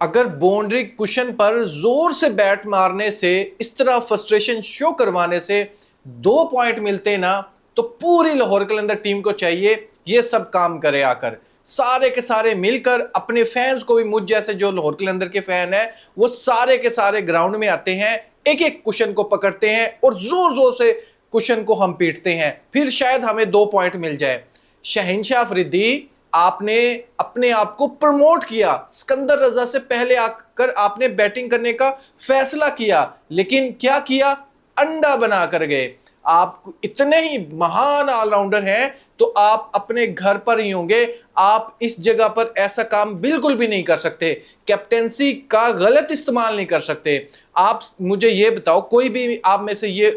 अगर boundary cushion पर जोर से बैट मारने से, इस तरह फ्रस्ट्रेशन शो करवाने से 2 पॉइंट मिलते ना, तो पूरी लाहौर कलंदर टीम को चाहिए ये सब काम करे आकर, सारे के सारे मिलकर अपने फैंस को भी, मुझ जैसे जो लाहौर कलंदर के फैन है, वो सारे के सारे ग्राउंड में आते हैं, एक एक कुशन को पकड़ते हैं और जोर जोर से कुशन को हम पीटते हैं, फिर शायद हमें 2 पॉइंट मिल जाए। शहंशाह अफरीदी, आपने अपने आप को प्रमोट किया, सिकंदर रजा से पहले आकर आपने बैटिंग करने का फैसला किया, लेकिन क्या किया, अंडा बना कर गए। आप इतने ही महान ऑलराउंडर हैं तो आप अपने घर पर ही होंगे, आप इस जगह पर ऐसा काम बिल्कुल भी नहीं कर सकते, कैप्टेंसी का गलत इस्तेमाल नहीं कर सकते। आप मुझे ये बताओ, कोई भी आप में से ये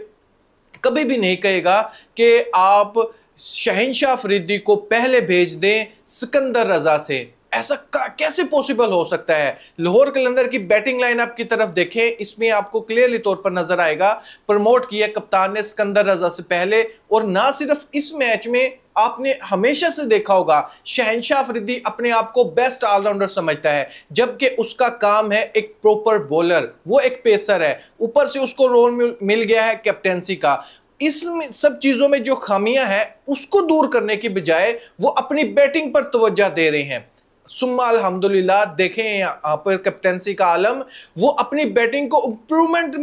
कभी भी नहीं कहेगा कि आप शहंशाह अफरीदी को पहले भेज दें सिकंदर रजा से, ऐसा कैसे पॉसिबल हो सकता है। लाहौर कलंदर की बैटिंग लाइनअप की तरफ देखें, इसमें आपको क्लियरली तौर पर नजर आएगा, प्रमोट किया कप्तान ने सिकंदर रजा से पहले। और ना सिर्फ इस मैच में, आपने हमेशा से देखा होगा शहंशाह अफरीदी अपने आप को बेस्ट ऑलराउंडर समझता है, जबकि उसका काम है एक प्रॉपर बॉलर, वो एक पेसर है, ऊपर से उसको रोल मिल गया है कैप्टेंसी का। इस सब चीजों में जो खामियां हैं उसको दूर करने की बजाय वो अपनी बैटिंग पर तवज्जो दे रहे हैं। सुम्मा अल्हम्दुलिल्लाह, देखें यहाँ पर कैप्टेंसी का आलम, वो अपनी बैटिंग को इंप्रूवमेंट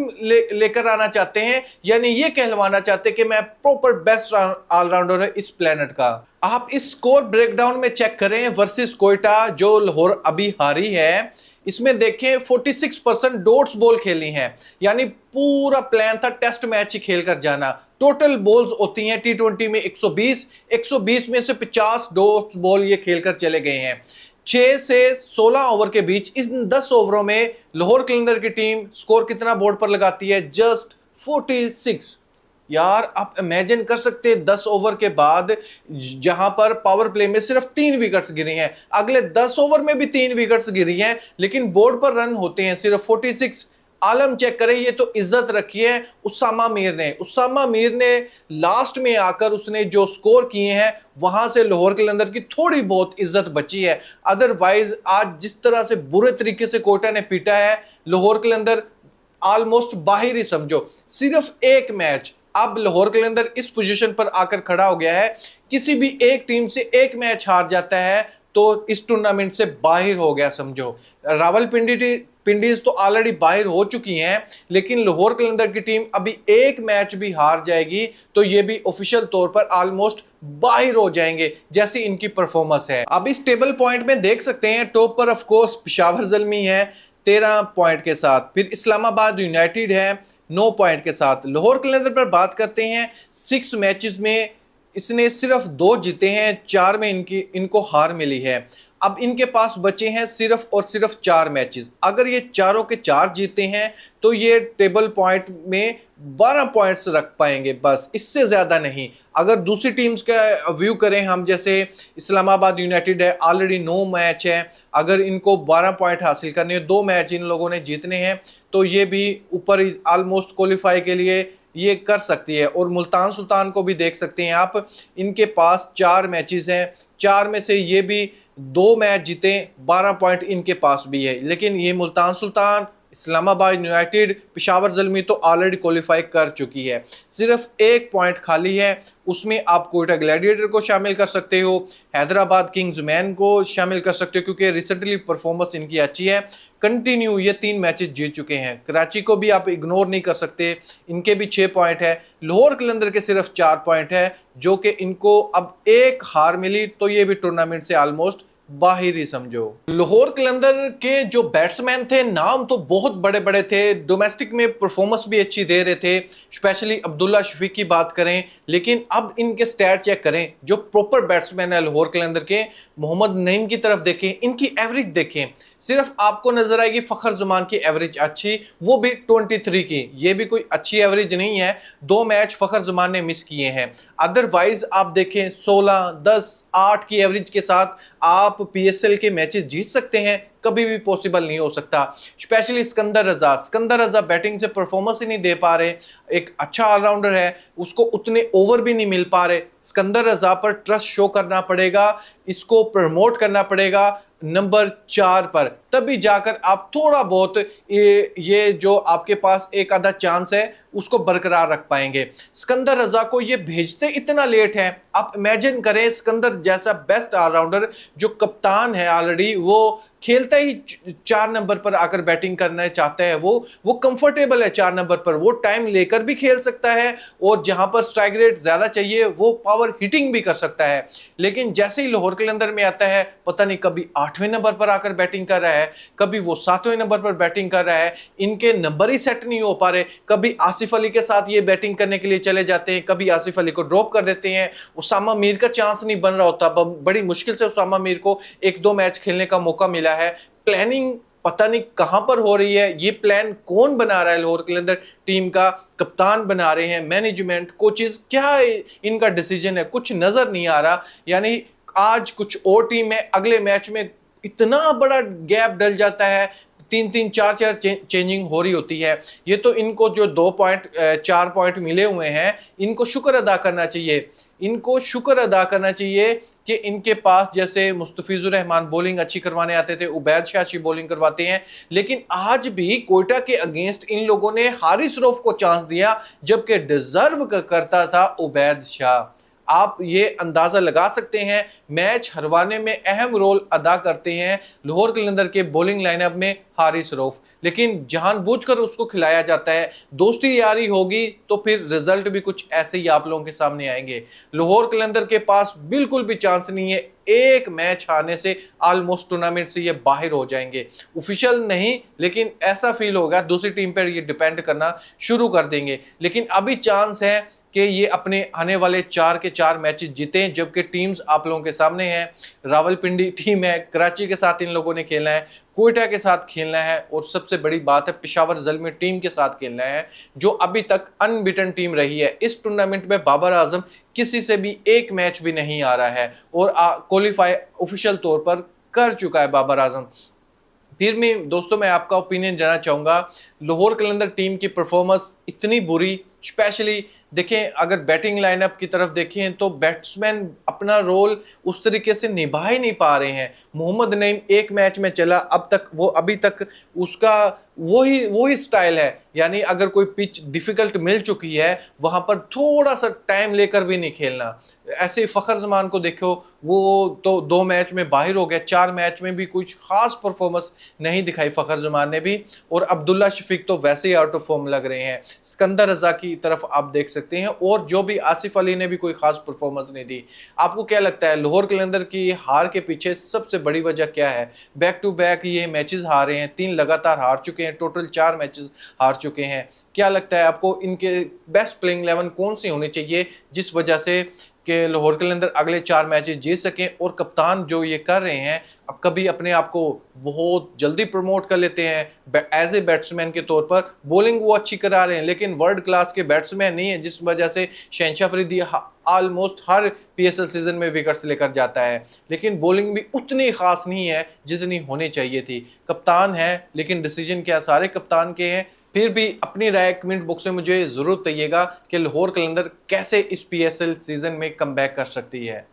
लेकर आना चाहते हैं, यानी ये कहलवाना चाहते हैं कि मैं प्रॉपर बेस्ट ऑलराउंडर है इस प्लेनेट का। आप इस स्कोर ब्रेकडाउन में चेक करें वर्सेस कोयटा, जो लाहौर अभी हारी है, इसमें देखें 46% डॉट्स बॉल खेली हैं, यानी पूरा प्लान था टेस्ट मैच ही खेल कर जाना। टोटल बॉल्स होती हैं टी20 में 120 में से 50 डॉट्स बॉल ये खेलकर चले गए हैं। 6 से 16 ओवर के बीच इन 10 ओवरों में लाहौर कलंदर की टीम स्कोर कितना बोर्ड पर लगाती है, जस्ट 46। यार आप इमेजिन कर सकते हैं 10 ओवर के बाद, जहां पर पावर प्ले में सिर्फ 3 विकेट्स गिरी हैं, अगले 10 ओवर में भी 3 विकेट्स गिरी हैं, लेकिन बोर्ड पर रन होते हैं सिर्फ 46। आलम चेक करें, ये तो इज्जत रखी है उसामा मीर ने। उसामा मीर ने लास्ट में आकर उसने जो स्कोर किए हैं, वहां से लाहौर कलंदर की थोड़ी बहुत इज्जत बची है। अदरवाइज आज जिस तरह से बुरे तरीके से कोयटा ने पीटा है, लाहौर कलंदर ऑलमोस्ट बाहर ही समझो। सिर्फ एक मैच, अब लाहौर कलंदर इस पोजीशन पर आकर खड़ा हो गया है, किसी भी एक टीम से एक मैच हार जाता है तो इस टूर्नामेंट से बाहर हो गया समझो। पिंडीज तो ऑलरेडी बाहर हो चुकी हैं, लेकिन लाहौर कलंदर की टीम अभी एक मैच भी हार जाएगी तो ये भी ऑफिशियल तौर पर ऑलमोस्ट बाहर हो जाएंगे, जैसी इनकी परफॉर्मेंस है। अब इस टेबल पॉइंट में देख सकते हैं, टॉप पर ऑफ कोर्स पेशावर ज़ल्मी है 13 पॉइंट के साथ, फिर इस्लामाबाद यूनाइटेड है 9 पॉइंट के साथ। लाहौर कलंदर पर बात करते हैं, 6 मैचेस में इसने सिर्फ 2 जीते हैं, 4 में इनको हार मिली है। अब इनके पास बचे हैं सिर्फ और सिर्फ 4 मैचेस, अगर ये चारों के 4 जीते हैं तो ये टेबल पॉइंट में 12 पॉइंट्स रख पाएंगे, बस इससे ज्यादा नहीं। अगर दूसरी टीम्स का व्यू करें हम, जैसे इस्लामाबाद यूनाइटेड है, ऑलरेडी 9 मैच है, अगर इनको 12 पॉइंट हासिल करने हैं, 2 मैच इन लोगों ने जीतने हैं, तो ये भी ऊपर ऑलमोस्ट क्वालिफाई के लिए ये कर सकती है। और मुल्तान सुल्तान को भी देख सकते हैं आप, इनके पास 4 मैचेस हैं, 4 में से ये भी 2 मैच जीते, 12 पॉइंट इनके पास भी है। लेकिन ये मुल्तान सुल्तान, इस्लामाबाद यूनाइटेड, पेशावर ज़ल्मी तो ऑलरेडी क्वालिफाई कर चुकी है, सिर्फ 1 पॉइंट खाली है, उसमें आप कोयटा ग्लैडिएटर को शामिल कर सकते हो, हैदराबाद किंग्स मैन को शामिल कर सकते हो, क्योंकि रिसेंटली परफॉर्मेंस इनकी अच्छी है, कंटिन्यू ये 3 मैचेस जीत चुके हैं। कराची को भी आप इग्नोर नहीं कर सकते, इनके भी 6 पॉइंट है। लाहौर कलंदर के सिर्फ 4 पॉइंट है, जो कि इनको अब एक हार मिली तो ये भी टूर्नामेंट से ऑलमोस्ट बाहर ही समझो। लाहौर कलंदर के जो बैट्समैन थे, नाम तो बहुत बड़े बड़े थे, डोमेस्टिक में परफॉर्मेंस भी अच्छी दे रहे थे, स्पेशली अब्दुल्ला शफीक की बात करें, लेकिन अब इनके स्टैट चेक करें, जो प्रॉपर बैट्समैन है लाहौर कलंदर के, मोहम्मद नईम की तरफ देखें, इनकी एवरेज देखें, सिर्फ आपको नजर आएगी फखर जमान की एवरेज अच्छी, वो भी 23 की, ये भी कोई अच्छी एवरेज नहीं है। 2 मैच फखर जमान ने मिस किए हैं, अदरवाइज आप देखें 16, 10, 8 की एवरेज के साथ आप पीएसएल के मैचेस जीत सकते हैं, कभी भी पॉसिबल नहीं हो सकता। स्पेशली सिकंदर रजा बैटिंग से परफॉर्मेंस ही नहीं दे पा रहे, एक अच्छा ऑलराउंडर है, उसको उतने ओवर भी नहीं मिल पा रहे। सिकंदर रजा पर ट्रस्ट शो करना पड़ेगा, इसको प्रमोट करना पड़ेगा, नंबर 4 पर, तभी जाकर आप थोड़ा बहुत ये जो आपके पास एक आधा चांस है उसको बरकरार रख पाएंगे। सिकंदर रजा को ये भेजते इतना लेट है, आप इमेजिन करें सिकंदर जैसा बेस्ट ऑलराउंडर जो कप्तान है ऑलरेडी, वो खेलता ही 4 नंबर पर आकर बैटिंग करना चाहता है, वो कंफर्टेबल है 4 नंबर पर, वो टाइम लेकर भी खेल सकता है और जहां पर स्ट्राइक रेट ज्यादा चाहिए वो पावर हिटिंग भी कर सकता है। लेकिन जैसे ही लाहौर कलंदर में आता है, पता नहीं कभी 8वें नंबर पर आकर बैटिंग कर रहा है, कभी वो 7वें नंबर पर बैटिंग कर रहा है, इनके नंबर ही सेट नहीं हो पा रहे। कभी आसिफ अली के साथ ये बैटिंग करने के लिए चले जाते हैं, कभी आसिफ अली को ड्रॉप कर देते हैं, उसामा मीर का चांस नहीं बन रहा होता, बड़ी मुश्किल से उसामा मीर को 1-2 मैच खेलने का मौका मिला है। प्लानिंग पता नहीं कहां पर हो रही है, ये प्लान कौन बना रहा है, लाहौर कलंदर टीम का कप्तान बना रहे हैं, मैनेजमेंट, कोचेस, क्या इनका डिसीजन है, कुछ नजर नहीं आ रहा। यानी आज कुछ और टीम है, अगले मैच में इतना बड़ा गैप डल जाता है, 3-3 4-4 चेंजिंग हो रही होती है। ये तो इनको जो 4 पॉइंट मिले हुए हैं, इनको शुक्र अदा करना चाहिए, इनको शुक्र अदा करना चाहिए कि इनके पास जैसे मुस्तफिजुर रहमान बॉलिंग अच्छी करवाने आते थे, उबैद शाह अच्छी बॉलिंग करवाते हैं, लेकिन आज भी कोयटा के अगेंस्ट इन लोगों ने हारिस रऊफ को चांस दिया, जबकि डिजर्व करता था उबैद शाह। आप ये अंदाजा लगा सकते हैं, मैच हरवाने में अहम रोल अदा करते हैं लाहौर कलंदर के बॉलिंग लाइनअप में हारिस रऊफ, लेकिन जानबूझकर उसको खिलाया जाता है। दोस्ती यारी होगी तो फिर रिजल्ट भी कुछ ऐसे ही आप लोगों के सामने आएंगे। लाहौर कलंदर के पास बिल्कुल भी चांस नहीं है, एक मैच हारने से ऑलमोस्ट टूर्नामेंट से ये बाहर हो जाएंगे। ऑफिशियल नहीं, लेकिन ऐसा फील होगा, दूसरी टीम पर ये डिपेंड करना शुरू कर देंगे। लेकिन अभी चांस है कि ये अपने आने वाले 4 के 4 मैचेस जीतें, जबकि टीम्स आप लोगों के सामने हैं। रावलपिंडी टीम है, कराची के साथ इन लोगों ने खेलना है, कोयटा के साथ खेलना है, और सबसे बड़ी बात है पेशावर ज़ल्मी टीम के साथ खेलना है, जो अभी तक अनबीटन टीम रही है। इस टूर्नामेंट में बाबर आजम किसी से भी एक मैच भी नहीं आ रहा है और क्वालिफाई ऑफिशियल तौर पर कर चुका है बाबर आजम। फिर मैं दोस्तों, मैं आपका ओपिनियन जानना चाहूँगा, लाहौर कलंदर टीम की परफॉर्मेंस इतनी बुरी, स्पेशली देखें अगर बैटिंग लाइनअप की तरफ देखें तो बैट्समैन अपना रोल उस तरीके से निभा ही नहीं पा रहे हैं। मोहम्मद नईम एक मैच में चला, अब तक वो अभी तक उसका वही स्टाइल है, यानी अगर कोई पिच डिफिकल्ट मिल चुकी है वहां पर थोड़ा सा टाइम लेकर भी नहीं खेलना। ऐसे फखर जमान को देखो, वो तो 2 मैच में बाहर हो गया, 4 मैच में भी कुछ खास परफॉर्मेंस नहीं दिखाई फखर जमान ने भी, और अब्दुल्ला शफीक तो वैसे ही आउट ऑफ फॉर्म लग रहे हैं। सिकंदर रजा की तरफ आप देख सकते हैं, और जो भी आसिफ अली ने भी कोई खास परफॉर्मेंस नहीं दी। आपको क्या लगता है लाहौर कलंदर की हार के पीछे सबसे बड़ी वजह क्या है? बैक टू बैक ये मैचेस हार रहे हैं, 3 लगातार हार चुके हैं, टोटल 4 मैचेस हार चुके हैं। क्या लगता है आपको इनके बेस्ट प्लेइंग 11 कौन सी होनी चाहिए जिस वजह से कि लाहौर कलंदर अगले 4 मैचेस जीत सकें? और कप्तान जो ये कर रहे हैं, अब कभी अपने आप को बहुत जल्दी प्रमोट कर लेते हैं एज ए बैट्समैन के तौर पर, बॉलिंग वो अच्छी करा रहे हैं लेकिन वर्ल्ड क्लास के बैट्समैन नहीं है, जिस वजह से शहनशाह अफरीदी ऑलमोस्ट हर पीएसएल सीजन में विकेट्स लेकर जाता है, लेकिन बॉलिंग भी उतनी खास नहीं है जितनी होनी चाहिए थी। कप्तान है, लेकिन डिसीजन क्या सारे कप्तान के हैं? फिर भी अपनी राय कमेंट बॉक्स में मुझे जरूर कहिएगा कि लाहौर कलंदर कैसे इस पीएसएल सीजन में कमबैक कर सकती है।